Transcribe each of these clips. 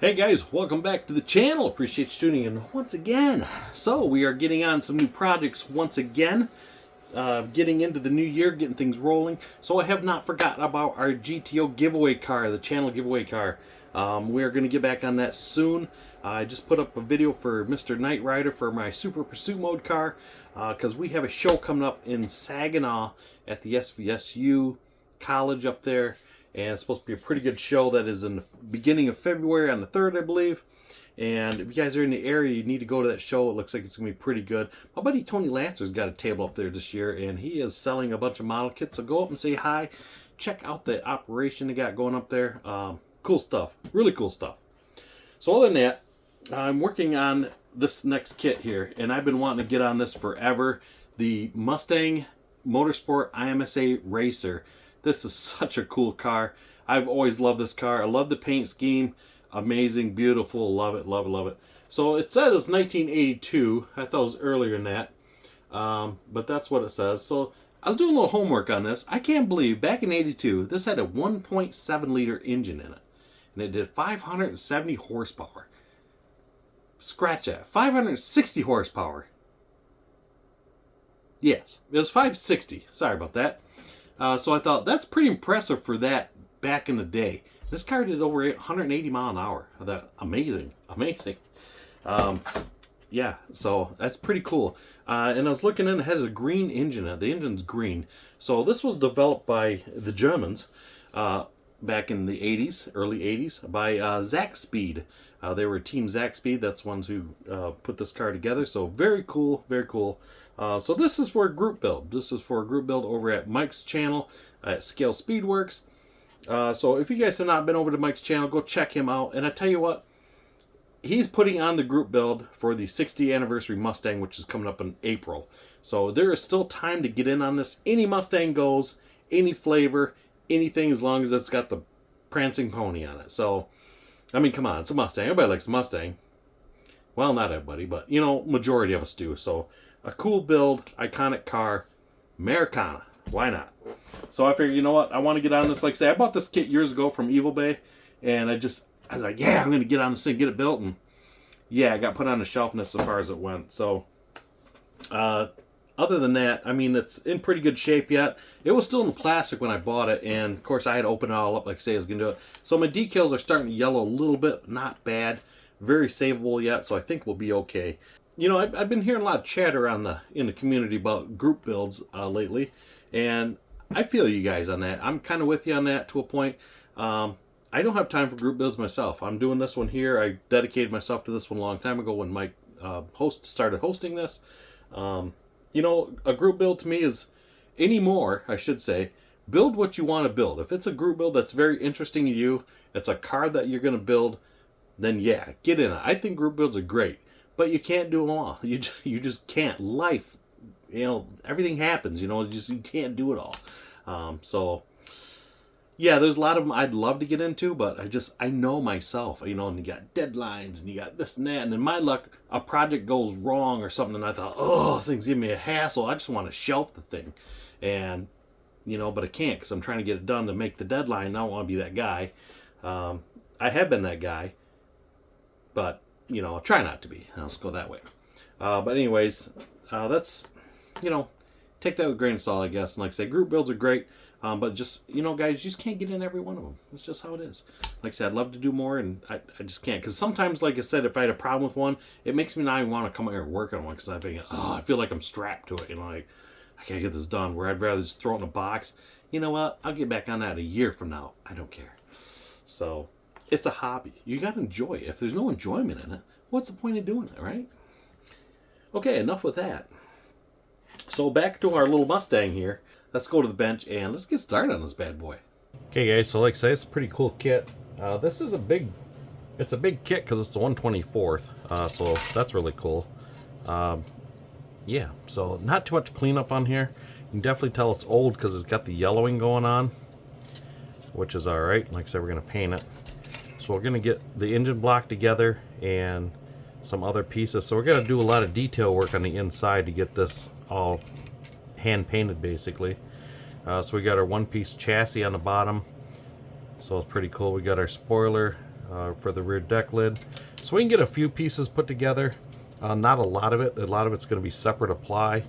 Hey guys, welcome back to the channel. Appreciate you tuning in once again. So we are getting on some new projects once again. Getting into the new year, getting things rolling. So I have not forgotten about our GTO giveaway car, the channel giveaway car. We are going to get back on that soon. I just put up a video for Mr. Knight Rider for my Super Pursuit Mode car because we have a show coming up in Saginaw at the SVSU college up there. And it's supposed to be a pretty good show that is in the beginning of February on the 3rd, I believe. And if you guys are in the area, you need to go to that show. It looks like it's going to be pretty good. My buddy Tony Lancer's got a table up there this year, and he is selling a bunch of model kits. So go up and say hi. Check out the operation they got going up there. Cool stuff. Really cool stuff. So other than that, I'm working on this next kit here, and I've been wanting to get on this forever. The Mustang Motorsport IMSA Racer. This is such a cool car. I've always loved this car. I love the paint scheme. Amazing, beautiful, love it, love it, love it. So it says 1982. I thought it was earlier than that. But that's what it says. So I was doing a little homework on this. I can't believe back in 82, this had a 1.7 liter engine in it. And it did 570 horsepower. Scratch that. 560 horsepower. Yes, it was 560. Sorry about that. So I thought that's pretty impressive for that back in the day. This car did over 180 mile an hour. I thought, amazing, amazing. Yeah, so that's pretty cool. And I was looking in, it has a green engine. The engine's green. So this was developed by the Germans back in the 80s, early 80s, by Zach Speed. They were Team Zach Speed. That's ones who put this car together. So very cool, very cool. So this is for a group build. This is for a group build over at Mike's channel at Scale Speedworks. So if you guys have not been over to Mike's channel, go check him out. And I tell you what, he's putting on the group build for the 60th anniversary Mustang, which is coming up in April. So there is still time to get in on this. Any Mustang goes, any flavor, anything, as long as it's got the prancing pony on it. So, I mean, come on, it's a Mustang. Everybody likes a Mustang. Well, not everybody, but, you know, majority of us do. So, a cool build, iconic car, Americana. Why not? So I figured, you know what? I want to get on this. Like I say, I bought this kit years ago from Evil Bay, and I was like, yeah, I'm going to get on this thing, get it built, and yeah, I got put on the shelf, and that's as far as it went. So, other than that, I mean, it's in pretty good shape yet. It was still in plastic when I bought it, and of course, I had to open it all up, like I say, I was going to do it. So my decals are starting to yellow a little bit, not bad. Very savable yet, so I think we'll be okay. You know, I've been hearing a lot of chatter in the community about group builds lately, and I feel you guys on that. I'm kind of with you on that to a point. I don't have time for group builds myself. I'm doing this one here. I dedicated myself to this one a long time ago when Mike started hosting this. You know, a group build to me is anymore, I should say, build what you want to build. If it's a group build that's very interesting to you, it's a car that you're going to build, then yeah, get in it. I think group builds are great. But you can't do them all. You just can't. Life, you know, everything happens. You know, you can't do it all. So, yeah, there's a lot of them I'd love to get into, but I know myself. You know, and you got deadlines, and you got this and that, and in my luck, a project goes wrong or something, and I thought, oh, this thing's giving me a hassle. I just want to shelf the thing, and you know, but I can't because I'm trying to get it done to make the deadline. I don't want to be that guy. I have been that guy, but you know, I'll try not to be. Let's go that way. But anyways, that's, you know, take that with a grain of salt, I guess. And like I say, group builds are great. But just, you know, guys, you just can't get in every one of them. It's just how it is. Like I said, I'd love to do more, and I just can't. Because sometimes, like I said, if I had a problem with one, it makes me not even want to come here and work on one. Because I think, oh, I feel like I'm strapped to it. You know, like, I can't get this done. Where I'd rather just throw it in a box. You know what? I'll get back on that a year from now. I don't care. So, it's a hobby. You got to enjoy it. If there's no enjoyment in it, what's the point of doing it, right? Okay, enough with that. So back to our little Mustang here. Let's go to the bench and let's get started on this bad boy. Okay, guys. So like I say, it's a pretty cool kit. This is a big kit because it's the 124th. So that's really cool. Yeah. So not too much cleanup on here. You can definitely tell it's old because it's got the yellowing going on, which is all right. Like I said, we're gonna paint it. So we're going to get the engine block together and some other pieces. So we're going to do a lot of detail work on the inside to get this all hand painted basically. So we got our one-piece chassis on the bottom. So it's pretty cool. We got our spoiler for the rear deck lid. So we can get a few pieces put together. Not a lot of it. A lot of it's going to be separate apply.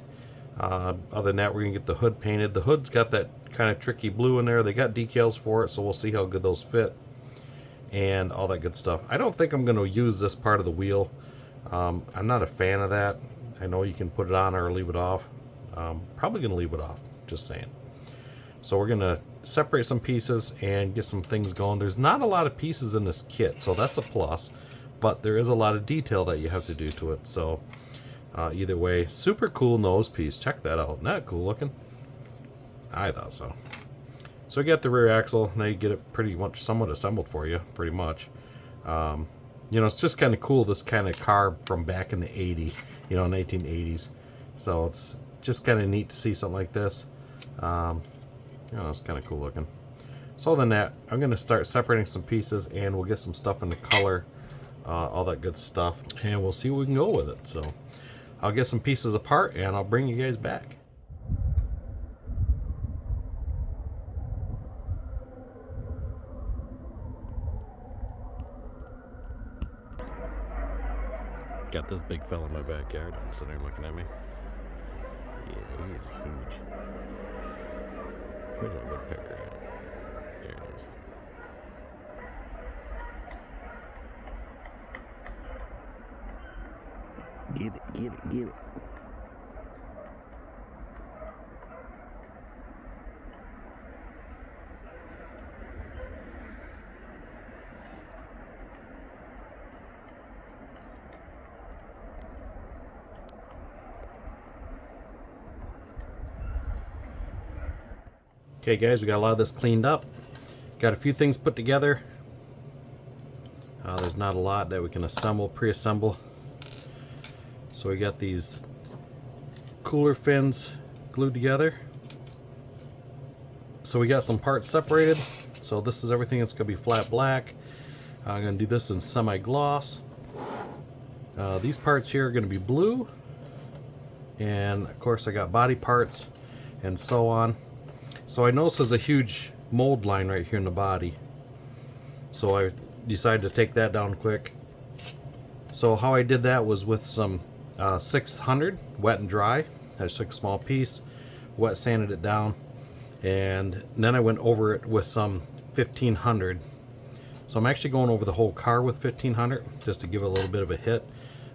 Other than that, we're going to get the hood painted. The hood's got that kind of tricky blue in there. They got decals for it, so we'll see how good those fit and all that good stuff. I don't think I'm going to use this part of the wheel. I'm not a fan of that. I know you can put it on or leave it off. Probably going to leave it off, just saying. So we're going to separate some pieces and get some things going. There's not a lot of pieces in this kit, so that's a plus. But there is a lot of detail that you have to do to it. So either way, super cool nose piece. Check that out. Isn't that cool looking? I thought so. So we got the rear axle. Now you get it pretty much somewhat assembled for you, pretty much. You know, it's just kind of cool, this kind of car from back in the 80s, you know, 1980s. So it's just kind of neat to see something like this. You know, it's kind of cool looking. So other than that, I'm going to start separating some pieces and we'll get some stuff in the color, all that good stuff, and we'll see where we can go with it. So I'll get some pieces apart and I'll bring you guys back. Got this big fella in my backyard sitting there looking at me. Yeah, he is huge. Where's that woodpecker at? There it is. Get it, get it, get it. Okay guys, we got a lot of this cleaned up. Got a few things put together. There's not a lot that we can assemble, pre-assemble. So we got these cooler fins glued together. So we got some parts separated. So this is everything that's going to be flat black. I'm going to do this in semi-gloss. These parts here are going to be blue. And of course I got body parts and so on. So I noticed there's a huge mold line right here in the body. So I decided to take that down quick. So how I did that was with some 600 wet and dry. I just took a small piece, wet sanded it down, and then I went over it with some 1500. So I'm actually going over the whole car with 1500 just to give it a little bit of a hit.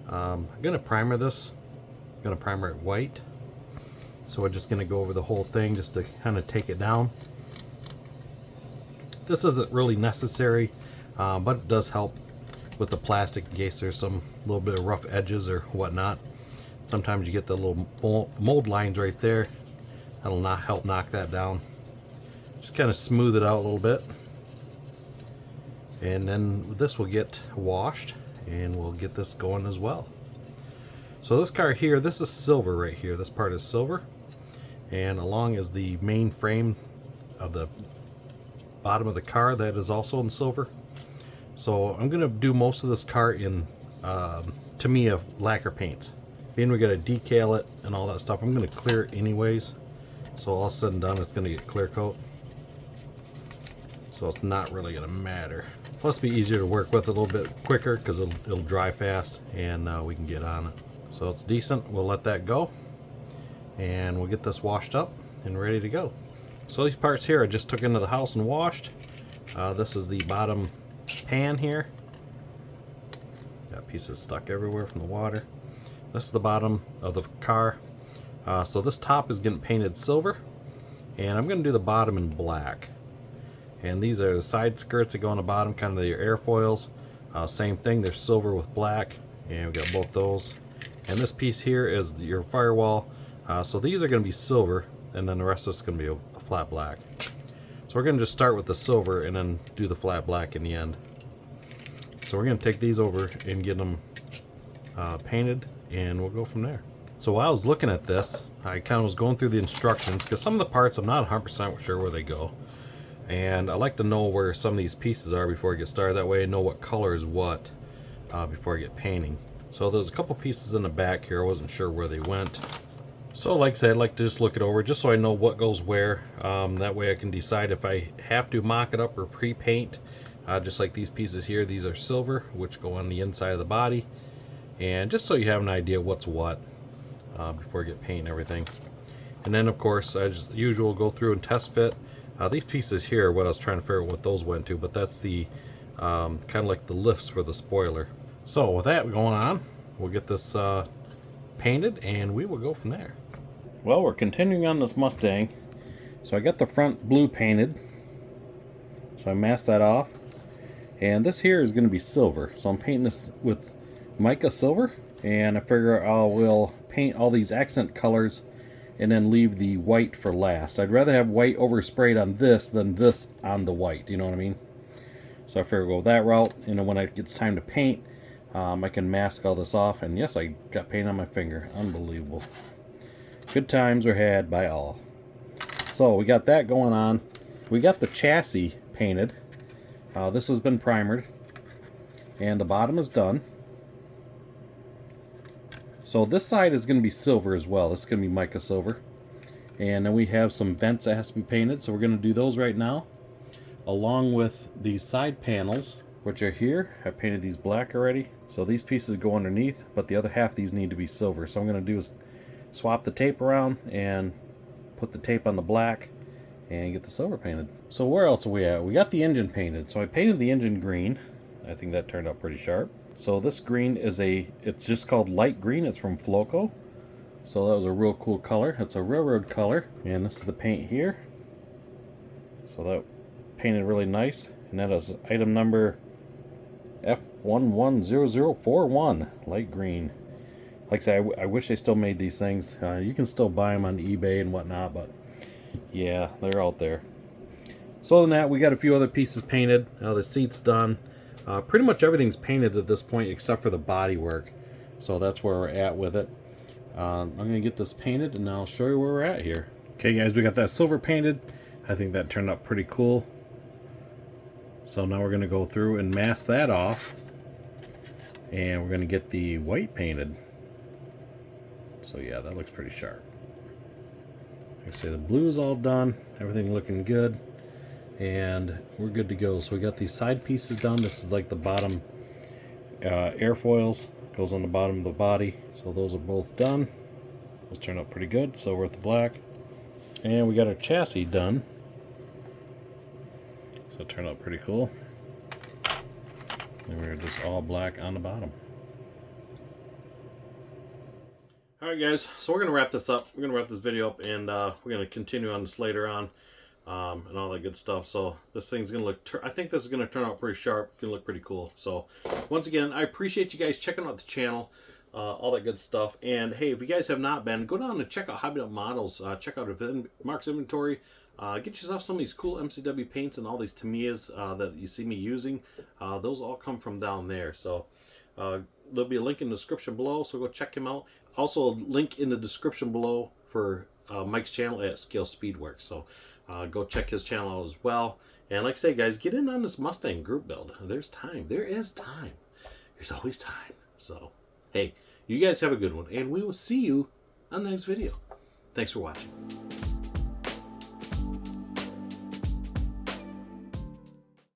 I'm gonna primer this. I'm gonna primer it white. So we're just going to go over the whole thing just to kind of take it down. This isn't really necessary, but it does help with the plastic in case there's some little bit of rough edges or whatnot. Sometimes you get the little mold lines right there. That'll not help knock that down. Just kind of smooth it out a little bit. And then this will get washed and we'll get this going as well. So this car here, this is silver right here. This part is silver. And along is the main frame of the bottom of the car that is also in silver. So I'm going to do most of this car in Tamiya lacquer paints. Being we got to decal it and all that stuff, I'm going to clear it anyways. So all said and done, it's going to get clear coat. So it's not really going to matter. Plus be easier to work with a little bit quicker because it'll dry fast and we can get on it. So it's decent. We'll let that go. And we'll get this washed up and ready to go. So these parts here I just took into the house and washed. This is the bottom pan here. Got pieces stuck everywhere from the water. This is the bottom of the car. So this top is getting painted silver. And I'm going to do the bottom in black. And these are the side skirts that go on the bottom, kind of your airfoils. Same thing, they're silver with black. And we've got both those. And this piece here is your firewall. So these are going to be silver, and then the rest of it's going to be a flat black. So we're going to just start with the silver and then do the flat black in the end. So we're going to take these over and get them painted, and we'll go from there. So while I was looking at this, I kind of was going through the instructions, because some of the parts I'm not 100% sure where they go. And I like to know where some of these pieces are before I get started. That way I know what color is what before I get painting. So there's a couple pieces in the back here. I wasn't sure where they went. So like I said, I'd like to just look it over just so I know what goes where. That way I can decide if I have to mock it up or pre-paint. Just like these pieces here, these are silver, which go on the inside of the body. And just so you have an idea what's what before you get paint and everything. And then of course, as usual, go through and test fit. These pieces here, what I was trying to figure out what those went to, but that's the kind of like the lifts for the spoiler. So with that going on, we'll get this painted and we will go from there. Well, we're continuing on this Mustang. So I got the front blue painted. So I masked that off. And this here is going to be silver. So I'm painting this with mica silver. And I figure I will paint all these accent colors and then leave the white for last. I'd rather have white oversprayed on this than this on the white, you know what I mean? So I figure I'll go that route, and then when it gets time to paint, I can mask all this off. And yes, I got paint on my finger. Unbelievable. Good times were had by all. So we got that going on. We got the chassis painted. This has been primered, and the bottom is done. So this side is going to be silver as well. This is going to be mica silver. And then we have some vents that has to be painted, so we're going to do those right now. Along with these side panels, which are here. I painted these black already. So these pieces go underneath, but the other half of these need to be silver. So I'm going to do is swap the tape around and put the tape on the black and get the silver painted. So where else are we at? We got the engine painted. So I painted the engine green. I think that turned out pretty sharp. So this green is it's just called light green. It's from Floco. So that was a real cool color. It's a railroad color. And this is the paint here. So that painted really nice. And that is item number F110041, light green. Like I say, I wish they still made these things. You can still buy them on eBay and whatnot, but yeah, they're out there. So other than that, we got a few other pieces painted. The seat's done. Pretty much everything's painted at this point except for the body work. So that's where we're at with it. I'm going to get this painted and I'll show you where we're at here. Okay guys, we got that silver painted. I think that turned out pretty cool. So now we're going to go through and mask that off. And we're going to get the white painted. So yeah, that looks pretty sharp. Like I say, the blue is all done. Everything looking good. And we're good to go. So we got these side pieces done. This is like the bottom airfoils. Goes on the bottom of the body. So those are both done. Those turned out pretty good. So we're at the black. And we got our chassis done. So it turned out pretty cool. And we're just all black on the bottom. Alright guys, so we're going to wrap this up. We're going to wrap this video up, and we're going to continue on this later on. And all that good stuff. So this thing's going to look, I think this is going to turn out pretty sharp. It's going to look pretty cool. So once again, I appreciate you guys checking out the channel. All that good stuff. And hey, if you guys have not been, go down and check out Hobby Up Models. Check out Mark's inventory. Get yourself some of these cool MCW paints and all these Tamiyas that you see me using. Those all come from down there. So there'll be a link in the description below, so go check him out. Also a link in the description below for Mike's channel at Scale Speedworks. So go check his channel out as well. And like I say, guys, get in on this Mustang group build. There's time. There is time. There's always time. So hey, you guys have a good one, and we will see you on the next video. Thanks for watching.